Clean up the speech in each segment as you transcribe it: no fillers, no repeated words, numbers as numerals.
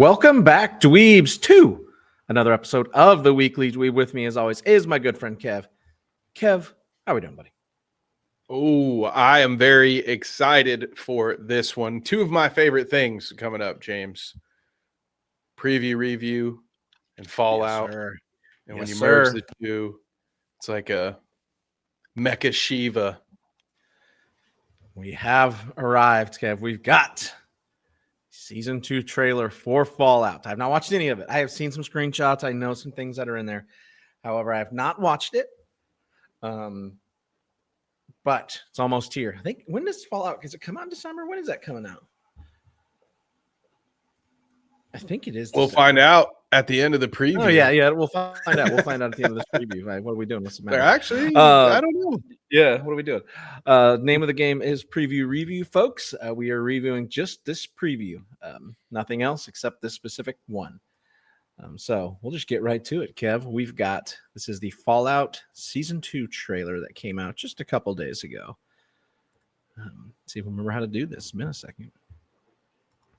Welcome back, dweebs, to another episode of the Weekly Dweeb. With me, as always, is my good friend Kev. Kev, how we doing, buddy? Oh, I am very excited for this one. Two of my favorite things coming up, James. Preview, review, and Fallout. Yes, and when you merge the two, it's like a Mecha Shiva. We have arrived, Kev. We've got Season 2 trailer for Fallout. I have not watched any of it. I have seen some screenshots. I know some things that are in there. However, I have not watched it. But it's almost here. I think, when does Fallout, does it come out in December? When is that coming out? I think it is December. We'll find out at the end of the preview. Oh, yeah. We'll find out. We'll find out at the end of this preview. Right? What are we doing? What's the matter? Actually, I don't know. Yeah, what are we doing? Name of the game is Preview Review, folks. We are reviewing just this preview. Nothing else except this specific one. So we'll just get right to it, Kev. This is the Fallout Season 2 trailer that came out just a couple days ago. See if we remember how to do this. In a second.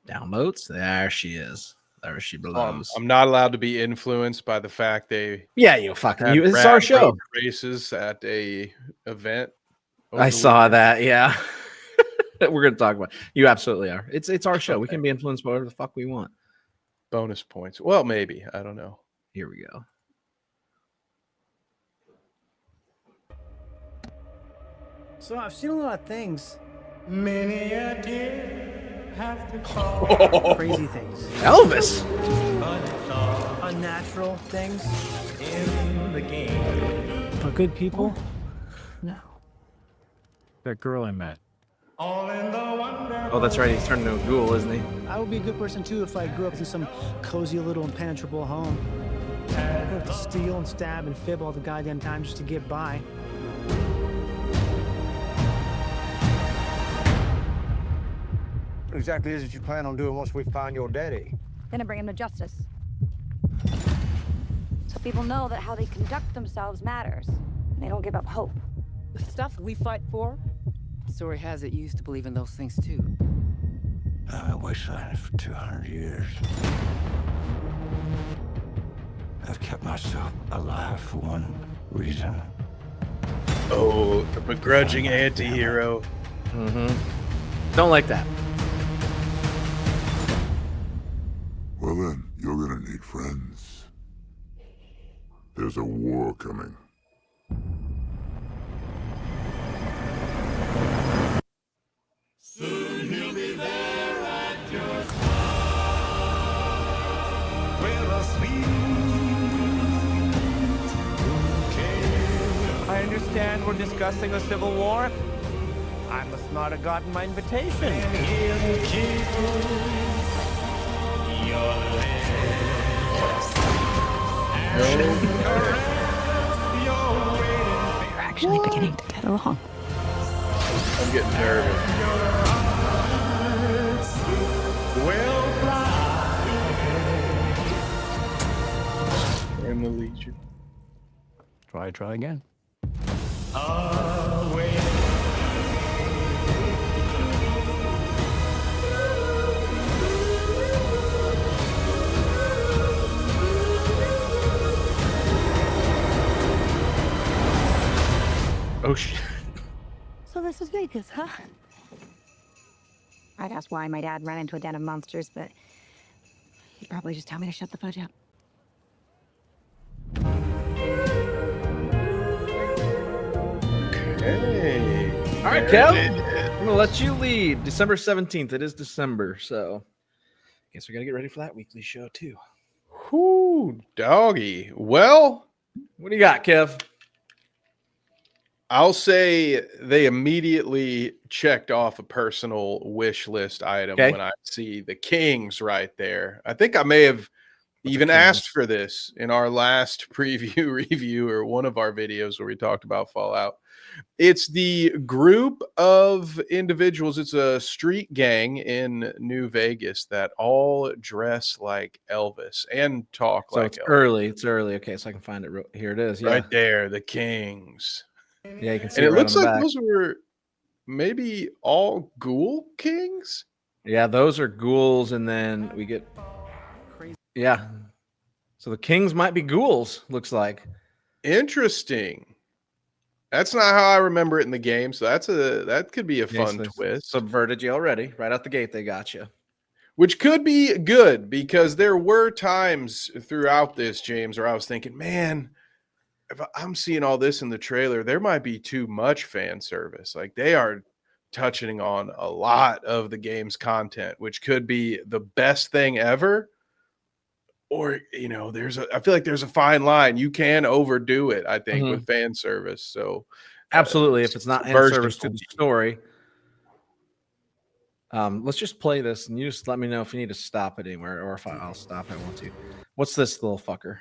Downloads. There she is. There she belongs. I'm not allowed to be influenced by the fact they it's our show. Races at a event. I saw that. Yeah. We're going to talk about it. You absolutely are. It's our show. We can be influenced by whatever the fuck we want. Bonus points. Well, maybe. I don't know. Here we go. So I've seen a lot of things. Many a deer have to call. Crazy things. Elvis. Unnatural things in the game. But good people? No. That girl I met. Oh, that's right. He's turned into a ghoul, isn't he? I would be a good person too if I grew up in some cozy little impenetrable home. I have to steal and stab and fib all the goddamn time just to get by. What exactly is it you plan on doing once we find your daddy? Gonna bring him to justice. So people know that how they conduct themselves matters. And they don't give up hope. The stuff we fight for? Story has it you used to believe in those things too. I've been wastelanding for 200 years. I've kept myself alive for one reason. Oh, the begrudging anti-hero. Mm-hmm. Don't like that. Well then, you're gonna need friends. There's a war coming. Soon he'll be there at your side with a sweet bouquet. I understand we're discussing a civil war. I must not have gotten my invitation. And he'll kiss your lips and caress your waiting. We're actually beginning to get along. I'm getting nervous. Will fly. In the Legion. Try again. Away. Oh, shit. So this is Vegas, huh? I'd ask why my dad ran into a den of monsters, but he'd probably just tell me to shut the fudge up. Hey. All right, Kev. I'm going to let you lead. December 17th. It is December, so I guess we got to get ready for that weekly show, too. Whoo, doggy. Well, What do you got, Kev? I'll say they immediately checked off a personal wish list item when I see the Kings right there. I think I may have even asked for this in our last preview review or one of our videos where we talked about Fallout. It's the group of individuals. It's a street gang in New Vegas that all dress like Elvis and talk So like it's Elvis. early. It's early. Okay, so I can find it. Here it is. Yeah. Right there, the Kings. Yeah, you can see And it right looks on the like back. those were maybe all ghoul kings. Yeah, those are ghouls, and then we get Yeah. So the kings might be ghouls, looks like. Interesting. That's not how I remember it in the game, so that could be a fun twist. Subverted you already. Right out the gate, they got you. Which could be good because there were times throughout this, James, where I was thinking, man, if I'm seeing all this in the trailer, there might be too much fan service. Like they are touching on a lot of the game's content, which could be the best thing ever. Or, you know, I feel like there's a fine line. You can overdo it, I think, with fan service. So absolutely, if it's not fan service to the story. Let's just play this and you just let me know if you need to stop it anywhere or if I'll stop if I want to. What's this little fucker?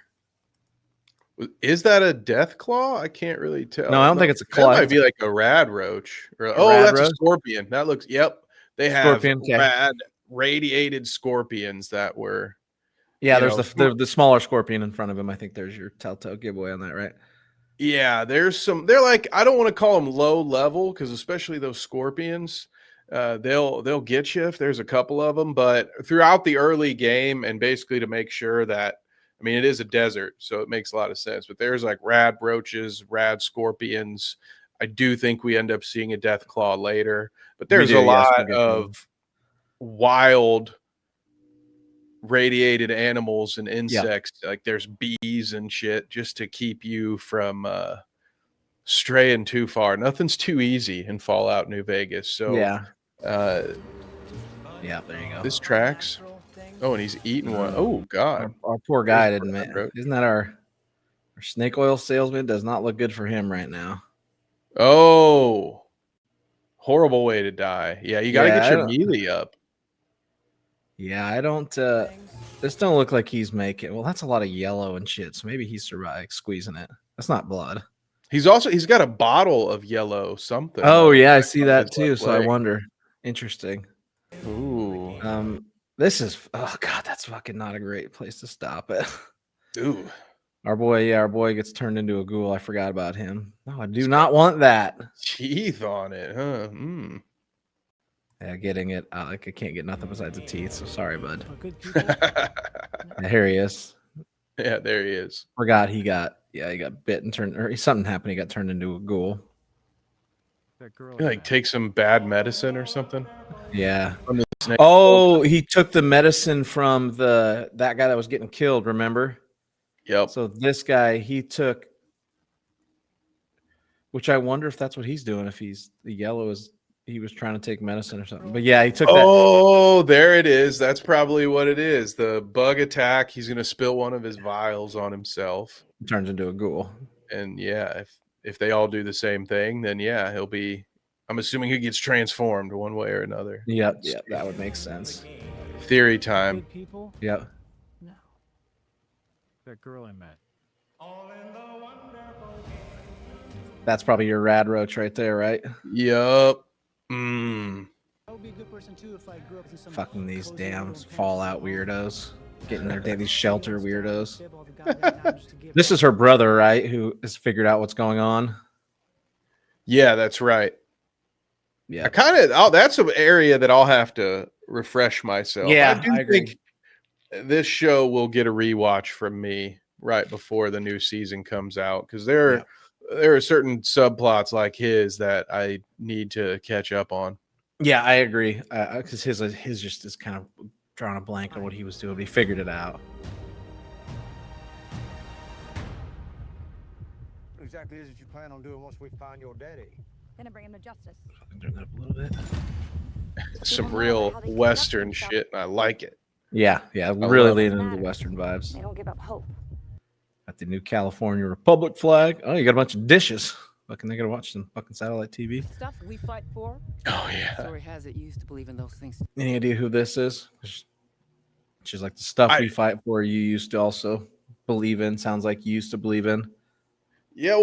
Is that a death claw? I can't really tell. No, I don't think it's a claw. That might be like a rad roach. Or, that's a scorpion. That looks, yep. They have rad radiated scorpions that were. Yeah, there's the smaller scorpion in front of him. I think there's your telltale giveaway on that, right? Yeah, they're like, I don't want to call them low level because especially those scorpions, they'll get you if there's a couple of them. But throughout the early game, and basically to make sure that, I mean, it is a desert, so it makes a lot of sense. But there's like rad roaches, rad scorpions. I do think we end up seeing a death claw later, but there's a lot of wild radiated animals and insects. Like there's bees and shit just to keep you from straying too far. Nothing's too easy in Fallout New Vegas. So yeah, there you go. This tracks. Oh, and he's eating one. Oh God, our poor guy didn't. Isn't that our snake oil salesman? Does not look good for him right now. Oh, horrible way to die. Yeah, you got to get your melee up. Yeah, I don't. This don't look like he's making. Well, that's a lot of yellow and shit. So maybe he's squeezing it. That's not blood. He's got a bottle of yellow something. Oh yeah, I see that too. So I wonder. Interesting. Ooh. This is. Oh God, that's fucking not a great place to stop it. Ooh. Our boy gets turned into a ghoul. I forgot about him. No, I do not want that. Teeth on it, huh? Yeah, getting it. I can't get nothing besides the teeth. So sorry, bud. Here he is. Yeah, there he is. Forgot he got bit and turned, or something happened. He got turned into a ghoul. Like take some bad medicine or something. Yeah. Oh, he took the medicine from that guy that was getting killed. Remember? Yep. So this guy he took, which I wonder if that's what he's doing. If he's the yellow is. He was trying to take medicine or something, but yeah, he took that. Oh, there it is. That's probably what it is. The bug attack. He's going to spill one of his vials on himself. He turns into a ghoul. And yeah, if they all do the same thing, then yeah, he'll be. I'm assuming he gets transformed one way or another. Yep, that would make sense. Theory time. Yep. No. That girl I met. That's probably your rad roach right there, right? Yup. Fucking these damn Fallout weirdos. Getting their these shelter weirdos. This is her brother, right? Who has figured out what's going on. Yeah, that's right. Yeah. That's an area that I'll have to refresh myself. Yeah, I think this show will get a rewatch from me right before the new season comes out because there are certain subplots like his that I need to catch up on. Yeah, I agree. Because his just is kind of drawing a blank on what he was doing. But he figured it out. What exactly is it you plan on doing once we find your daddy? Gonna bring him to justice. Turn that up a little bit. Some real Western shit, and I like it. Yeah, really leaning into the Western vibes. They don't give up hope. Got the new California Republic flag. Oh, you got a bunch of dishes. Fucking, they gotta watch some fucking satellite TV. Stuff we fight for. Oh yeah. Story has it you used to believe in those things. Any idea who this is? She's like the stuff we fight for. You used to also believe in. Sounds like you used to believe in. Yeah,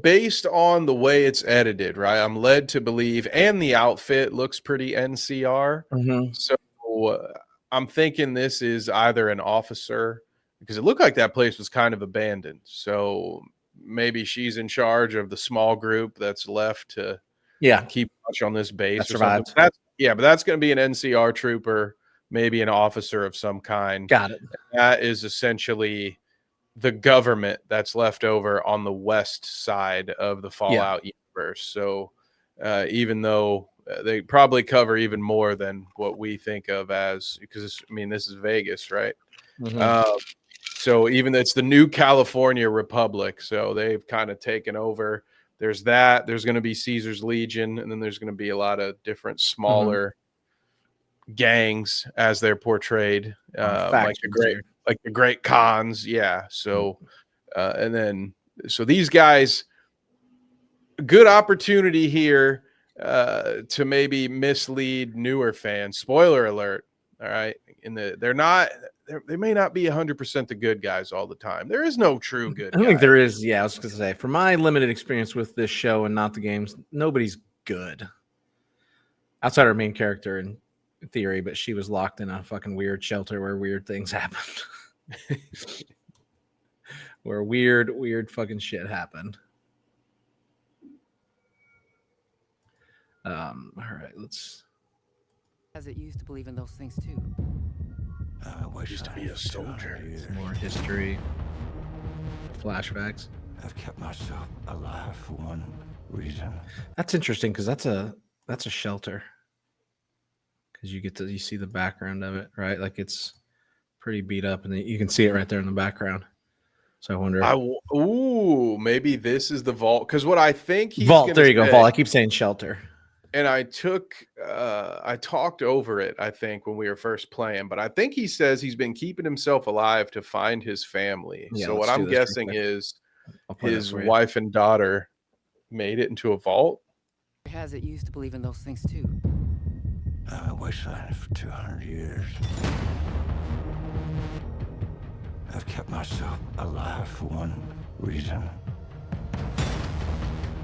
based on the way it's edited, right? I'm led to believe, and the outfit looks pretty NCR. Mm-hmm. So I'm thinking this is either an officer because it looked like that place was kind of abandoned. So maybe she's in charge of the small group that's left to keep watch on this base or something. But that's going to be an NCR trooper. maybe an officer of some kind. Got it. That is essentially the government that's left over on the west side of the Fallout universe. So even though they probably cover even more than what we think of as, because I mean, this is Vegas, right? So even it's the new California Republic. So they've kind of taken over. There's that. There's going to be Caesar's Legion, and then there's going to be a lot of different smaller gangs as they're portrayed, like the great Khans. Yeah. So and then so these guys, good opportunity here to maybe mislead newer fans. Spoiler alert. All right. They may not be 100% the good guys all the time. There is no true good I guy. think there is. Yeah, I was going to say, from my limited experience with this show and not the games, nobody's good outside our main character in theory, but she was locked in a fucking weird shelter where weird things happened. Where weird fucking shit happened. All right, let's. As it used to believe in those things too. I wish Used to I be a had soldier. 200 years. More history, flashbacks. I've kept myself alive for one reason. That's interesting because that's a shelter. Because you see the background of it, right? Like it's pretty beat up, and you can see it right there in the background. So I wonder. Maybe this is the vault, because what I think he's vault. There you go, say, vault. I keep saying shelter. And I talked over it, I think, when we were first playing, but I think he says he's been keeping himself alive to find his family. Yeah, so what I'm guessing is his wife and daughter made it into a vault. Has it used to believe in those things too. I wish I had for 200 years. I've kept myself alive for one reason.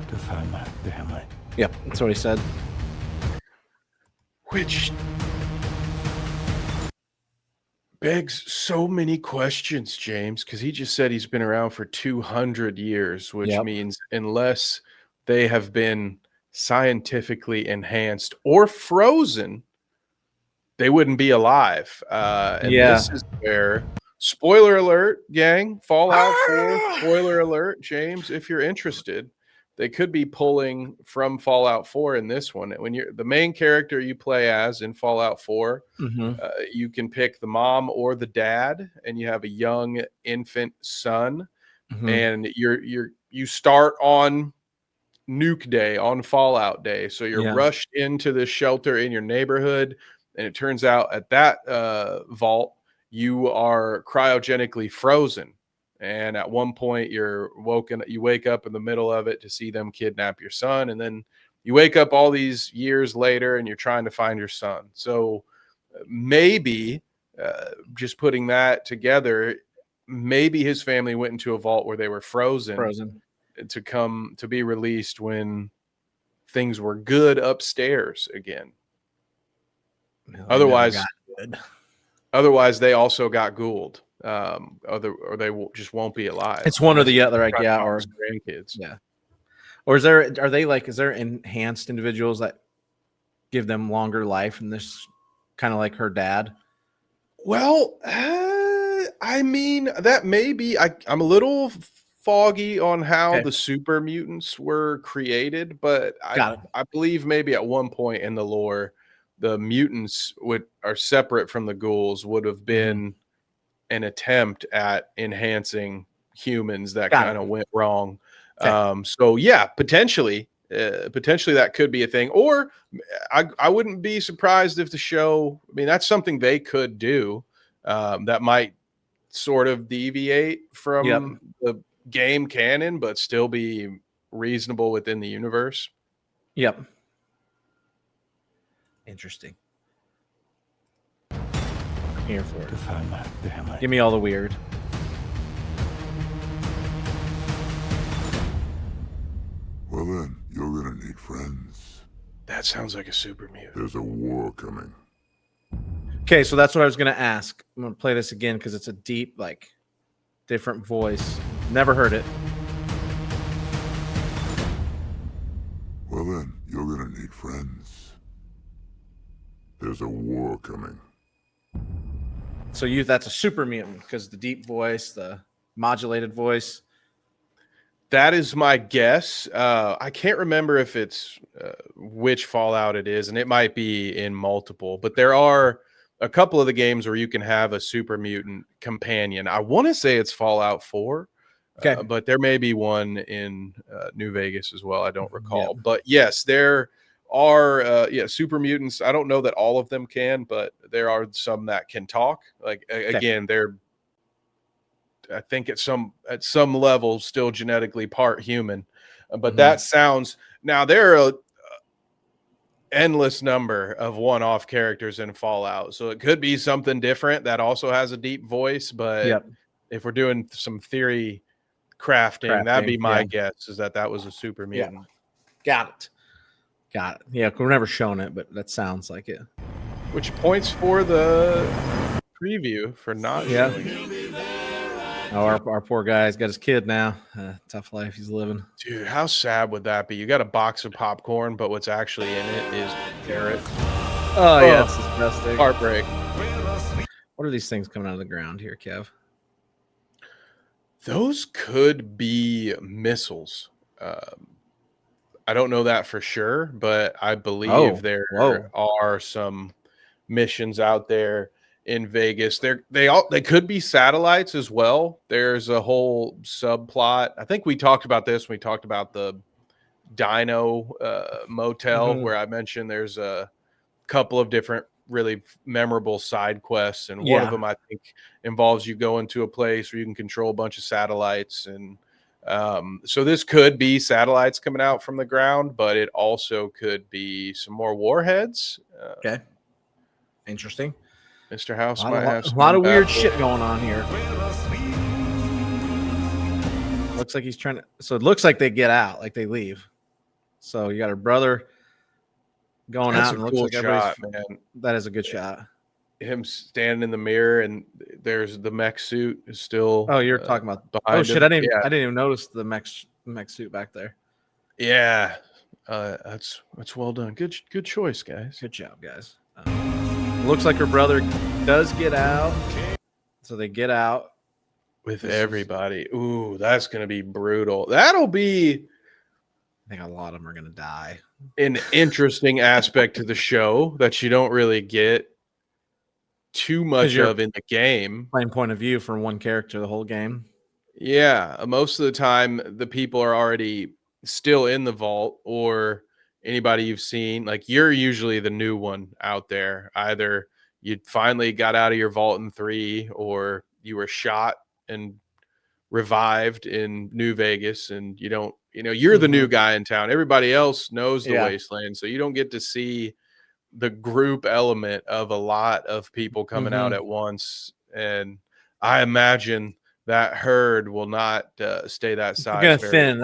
To find my family. Yep, that's what he said. Which begs so many questions, James, because he just said he's been around for 200 years, which means unless they have been scientifically enhanced or frozen, they wouldn't be alive. And this is where, spoiler alert, gang, Fallout 4, spoiler alert, James, if you're interested. They could be pulling from Fallout 4 in this one. When you're the main character you play as in Fallout 4, you can pick the mom or the dad, and you have a young infant son, and you start on Nuke Day, on Fallout Day. So you're rushed into this shelter in your neighborhood, and it turns out at that vault you are cryogenically frozen. And at one point you wake up in the middle of it to see them kidnap your son. And then you wake up all these years later and you're trying to find your son. So maybe just putting that together, maybe his family went into a vault where they were frozen to be released when things were good upstairs again. Otherwise they also got ghouled. Or they just won't be alive. It's one or the other, like or grandkids. Or is there enhanced individuals that give them longer life, and this kind of like her dad? Well, I mean, that may be. I'm a little foggy on how the super mutants were created, but I believe maybe at one point in the lore, the mutants are separate from the ghouls, would have been an attempt at enhancing humans that kind of went wrong. So yeah, potentially that could be a thing. Or I wouldn't be surprised if the show, I mean, that's something they could do that might sort of deviate from the game canon, but still be reasonable within the universe. Yep. Interesting. Here for it. To find my family. Give me all the weird. Well then, you're gonna need friends. That sounds like a super mutant. There's a war coming. Okay, so that's what I was gonna ask. I'm gonna play this again because it's a deep, like, different voice. Never heard it. Well then, you're gonna need friends. There's a war coming. So that's a super mutant because the deep voice, the modulated voice. That is my guess. I can't remember if it's which Fallout it is, and it might be in multiple, but there are a couple of the games where you can have a super mutant companion. I want to say it's Fallout 4, Okay. but there may be one in New Vegas as well. I don't recall. Yep. But yes, there are super mutants. I don't know that all of them can, but there are some that can talk. Like again, they're I think at some level still genetically part human, but that sounds now there are a endless number of one-off characters in Fallout, so it could be something different that also has a deep voice. But if we're doing some theory crafting, that'd be my guess, is that was a super mutant. Got it. Yeah, we're never shown it, but that sounds like it. Which points for the preview for not showing it. Oh, our poor guy's got his kid now. Tough life he's living. Dude, how sad would that be? You got a box of popcorn, but what's actually in it is carrot. Oh, yeah, it's disgusting. Heartbreak. What are these things coming out of the ground here, Kev? Those could be missiles. I don't know that for sure, but I believe there are some missions out there in Vegas. They could be satellites as well. There's a whole subplot. I think we talked about this when we talked about the Dino motel, where I mentioned there's a couple of different really memorable side quests, and one of them I think involves you going to a place where you can control a bunch of satellites. And so this could be satellites coming out from the ground, but it also could be some more warheads. Okay, interesting. Mr. House might have a lot of weird shit going on here. Looks like he's trying to. So it looks like they get out, like they leave. So you got her brother going out, and looks like shot, man. That is a good shot. Him standing in the mirror, and there's the mech suit is still. Oh, you're talking about behind shit! him. I didn't even notice the mech suit back there. Yeah, that's well done. Good choice, guys. Good job, guys. Looks like her brother does get out, so they get out with everybody. Ooh, that's gonna be brutal. That'll be. I think a lot of them are gonna die. An interesting aspect to the show that you don't really get too much of in the game. Playing point of view from one character the whole game. Yeah, most of the time the people are already still in the vault, or anybody you've seen. Like, you're usually the new one out there. Either you finally got out of your vault in 3, or you were shot and revived in New Vegas, and you're the new guy in town. Everybody else knows the wasteland, so you don't get to see the group element of a lot of people coming out at once. And I imagine that herd will not stay that size. Gonna thin.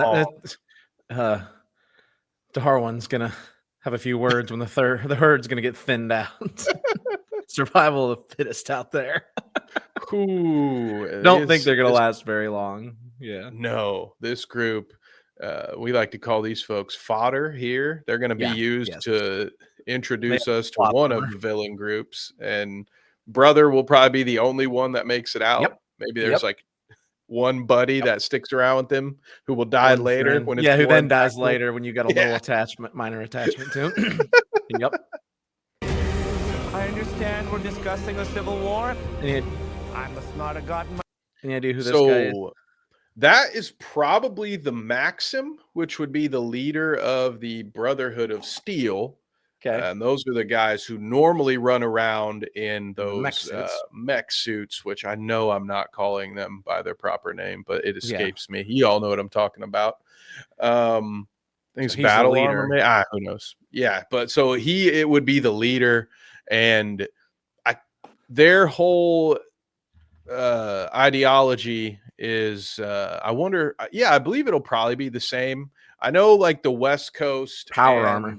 Darwin's gonna have a few words when the herd's gonna get thinned out. Survival of the fittest out there. Don't think they're gonna last very long. Yeah. No, this group, we like to call these folks fodder here. They're going to be used to introduce us to one of the villain groups, and brother will probably be the only one that makes it out. Maybe there's like one buddy that sticks around with them who will die later. When it's who then dies later when you got a little minor attachment to him. Yep. I understand we're discussing a civil war. I must not have gotten my. Any idea who this guy is? That is probably the Maxim, which would be the leader of the Brotherhood of Steel. Okay. And those are the guys who normally run around in those mech suits, which I know I'm not calling them by their proper name, but it escapes me. You all know what I'm talking about. I think it's battle armor. Who knows? Yeah, but so it would be the leader, and their whole ideology is I wonder. I believe it'll probably be the same. I know, like, the West Coast power armor.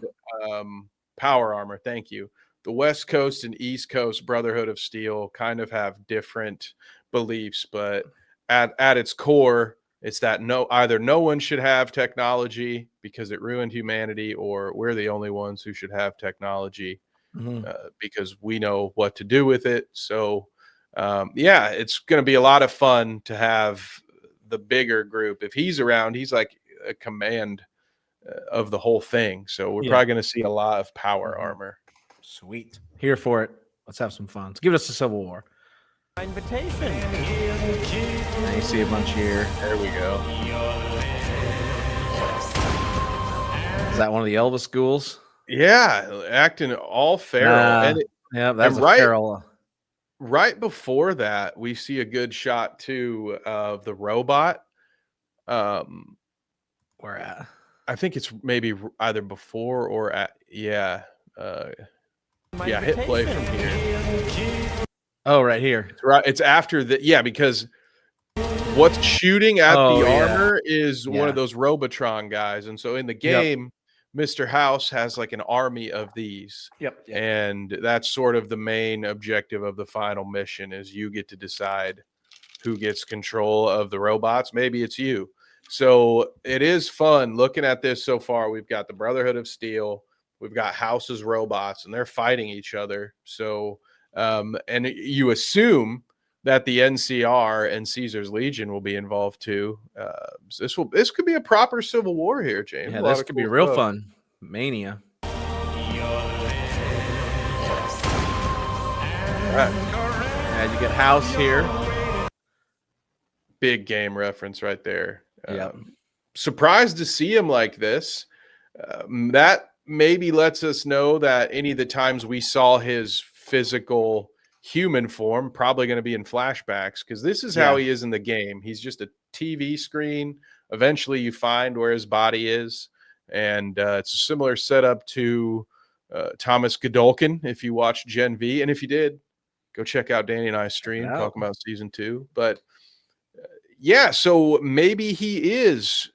Thank you. The West Coast and East Coast Brotherhood of Steel kind of have different beliefs, but at its core, it's that either no one should have technology because it ruined humanity, or we're the only ones who should have technology because we know what to do with it. So yeah, it's going to be a lot of fun to have the bigger group. If he's around, he's like a command of the whole thing. So we're probably going to see a lot of power armor. Sweet. Here for it. Let's have some fun. Let's give us a Civil War. Invitation. Now you see a bunch here. There we go. Is that one of the Elvis schools? Yeah, acting all feral. Yeah, that's right, feral. Right before that, we see a good shot too of the robot. Where at? I think it's maybe either before or at. Yeah, yeah. Hit play from here. Oh, right here. It's right. It's after the because what's shooting at the armor is one of those Robotron guys, and so in the game. Mr. House has like an army of these. Yep. And that's sort of the main objective of the final mission is you get to decide who gets control of the robots. Maybe it's you. So it is fun looking at this so far. We've got the Brotherhood of Steel. We've got House's robots, and they're fighting each other. So, and you assume that the NCR and Caesar's Legion will be involved too. So this could be a proper civil war here, James. Yeah, this could be real fun. Mania. All right. Yeah, you get House here. Big game reference right there. Surprised to see him like this. That maybe lets us know that any of the times we saw his physical human form probably going to be in flashbacks because this is how he is in the game. He's just a TV screen. Eventually you find where his body is, and it's a similar setup to Thomas Godolkin if you watched Gen V, and if you did, go check out Danny and I's stream talking about season 2. But yeah, so maybe he is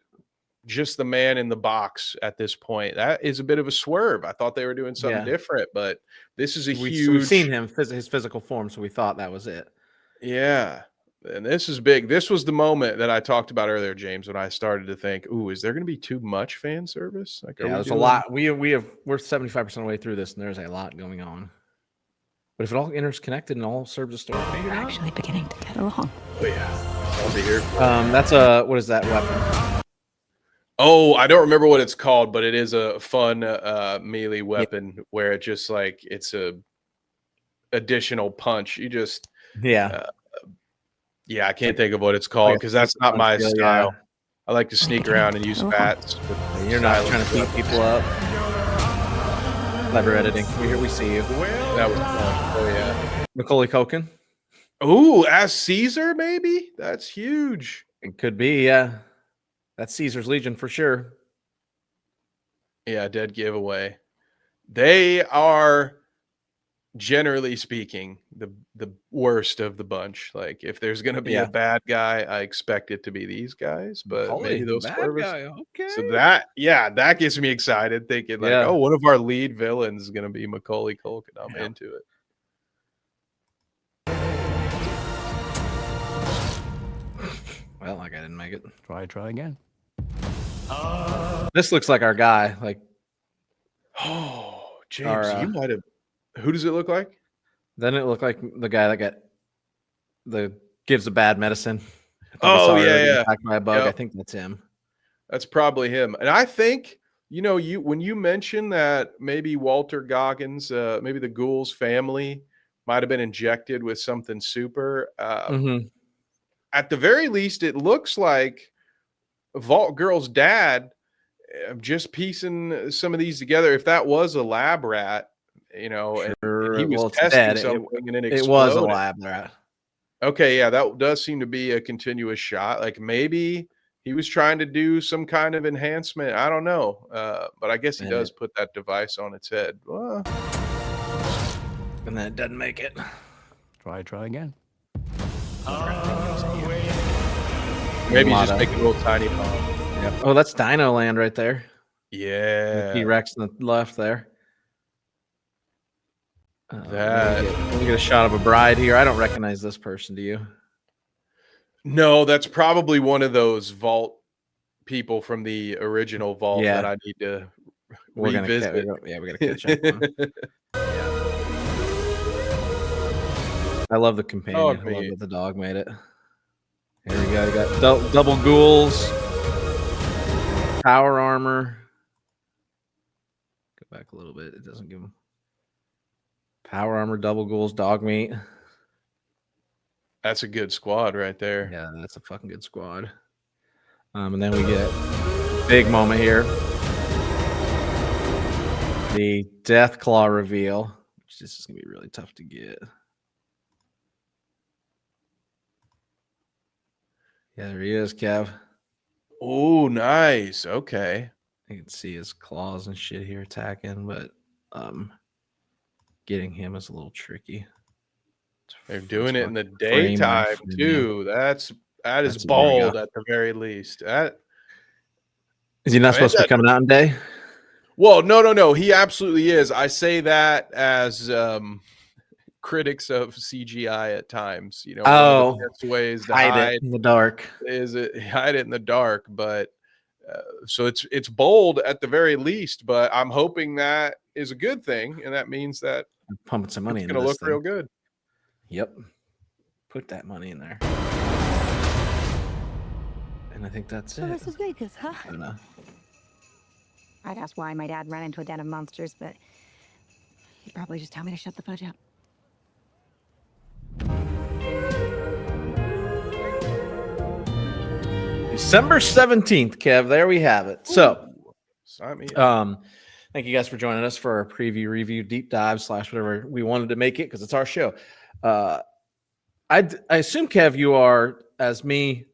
just the man in the box at this point. That is a bit of a swerve. I thought they were doing something different, but this is We've seen him, his physical form, so we thought that was it. Yeah, and this is big. This was the moment that I talked about earlier, James, when I started to think, "Ooh, is there going to be too much fan service?" Like, there's a lot. We're 75% of the way through this, and there's a lot going on. But if it all interconnected and all serves a story, maybe We're actually beginning to get along. Oh yeah, I'll be here. That's a what is that weapon? Oh, I don't remember what it's called, but it is a fun melee weapon where it just like it's a additional punch. You just I can't think of what it's called because that's not my style. I like to sneak around and use bats. You're not trying to beat people up. Clever editing. We see you. That was fun. Oh yeah, Macaulay Culkin. Ooh, as Caesar, maybe that's huge. It could be, yeah. That's Caesar's Legion for sure. Yeah, dead giveaway. They are, generally speaking, the worst of the bunch. Like, if there's going to be a bad guy, I expect it to be these guys. But maybe those bad guy. Okay. So that gets me excited. Thinking like, oh, one of our lead villains is going to be Macaulay Culkin. I'm into it. Well, like I didn't make it. Try again. This looks like our guy. Like, oh, James, you might have. Who does it look like? Doesn't it look like the guy that gives the bad medicine? Oh yeah. Attacked by a bug. I think that's him. That's probably him. And I think when you mentioned that maybe Walter Goggins, maybe the Ghoul's family might have been injected with something super. At the very least, it looks like Vault Girl's dad just piecing some of these together. If that was a lab rat, and he was testing something and it exploded. It was a lab rat. Okay, yeah, that does seem to be a continuous shot. Like maybe he was trying to do some kind of enhancement. I don't know, but I guess he does put that device on its head. Well, and then it doesn't make it. Try again. Maybe just make a little tiny bomb. Yep. Oh, that's Dino Land right there. Yeah. T-Rex on the left there. Let me get a shot of a bride here. I don't recognize this person. Do you? No, that's probably one of those Vault people from the original Vault that I need to revisit. We got to catch up on. I love the companion. Dog I love meat. that the dog made it. Here we go. We got double ghouls, power armor. Go back a little bit. It doesn't give them power armor, double ghouls, dog meat. That's a good squad right there. Yeah, that's a fucking good squad. And then we get big moment here. The Death Claw reveal, which this is gonna be really tough to get. Yeah, there he is, Kev. Oh, nice. Okay. You can see his claws and shit here attacking, but getting him is a little tricky. They're doing it in the Frame by daytime frame. too. That is There we bold go. at the very least. That Is he not supposed to be coming out in day? Well, no. He absolutely is. I say that as critics of CGI at times. You know, one of the best ways to hide it in the dark is hide it in the dark. But so it's bold at the very least. But I'm hoping that is a good thing, and that means that I'm pumping some money it's into going to this look real thing. good. Yep. Put that money in there. And I think that's So it. this is Vegas, huh? I don't know. I'd ask why my dad ran into a den of monsters, but he'd probably just tell me to shut the fudge up. December 17th, Kev. There we have it. So, sign me up. Thank you guys for joining us for our preview, review, deep dive / whatever we wanted to make it because it's our show. I assume, Kev, you are, as me,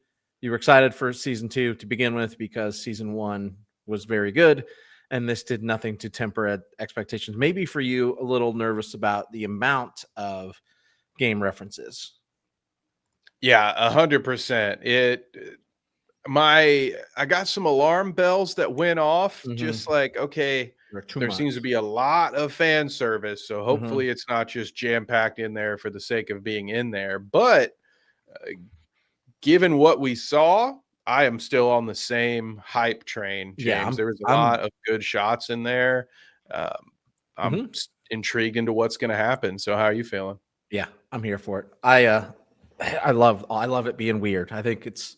you were excited for season 2 to begin with because season 1 was very good, and this did nothing to temper expectations. Maybe for you, a little nervous about the amount of game references. Yeah, 100%. I got some alarm bells that went off, just like, okay, there seems to be a lot of fan service, so hopefully it's not just jam-packed in there for the sake of being in there. But given what we saw, I am still on the same hype train, James. Yeah, there was a lot of good shots in there. I'm intrigued into what's going to happen. So how are you feeling? Yeah, I'm here for it. I love it being weird. I think it's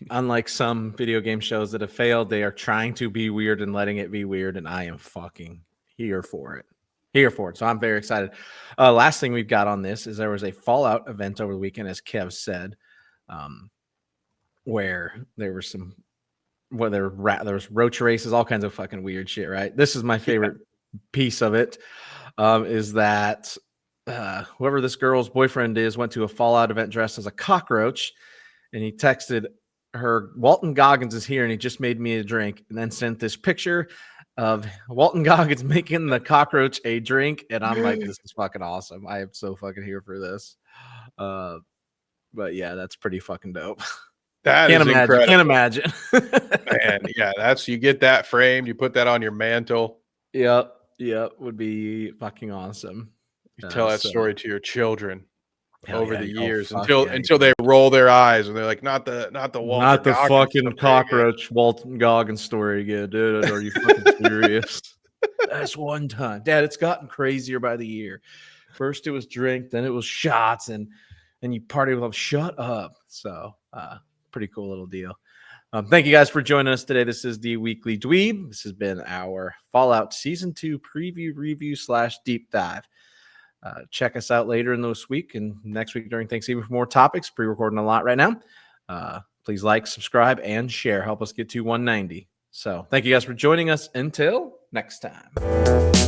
unlike some video game shows that have failed, they are trying to be weird and letting it be weird, and I am fucking here for it. So I'm very excited. Last thing we've got on this is there was a Fallout event over the weekend, as Kev said, where there were there was roach races, all kinds of fucking weird shit, right? This is my favorite piece of it, is that whoever this girl's boyfriend is went to a Fallout event dressed as a cockroach, and he texted her, Walton Goggins is here and he just made me a drink, and then sent this picture of Walton Goggins making the cockroach a drink, and I'm like, this is fucking awesome. I am so fucking here for this. But yeah, that's pretty fucking dope. Can't imagine. Man, yeah, you get that framed, you put that on your mantle. Yep, would be fucking awesome. You tell that story to your children over the years until they roll their eyes and they're like, not the fucking cockroach Walton Goggins story again, dude. Are you fucking serious? That's one time, Dad. It's gotten crazier by the year. First it was drink, then it was shots, and you party with them. Shut up. So pretty cool little deal. Thank you guys for joining us today. This is the Weekly Dweeb. This has been our Fallout Season 2 preview, review / deep dive. Check us out later in this week and next week during Thanksgiving for more topics. Pre-recording a lot right now. Please like, subscribe, and share. Help us get to 190. So thank you guys for joining us. Until next time.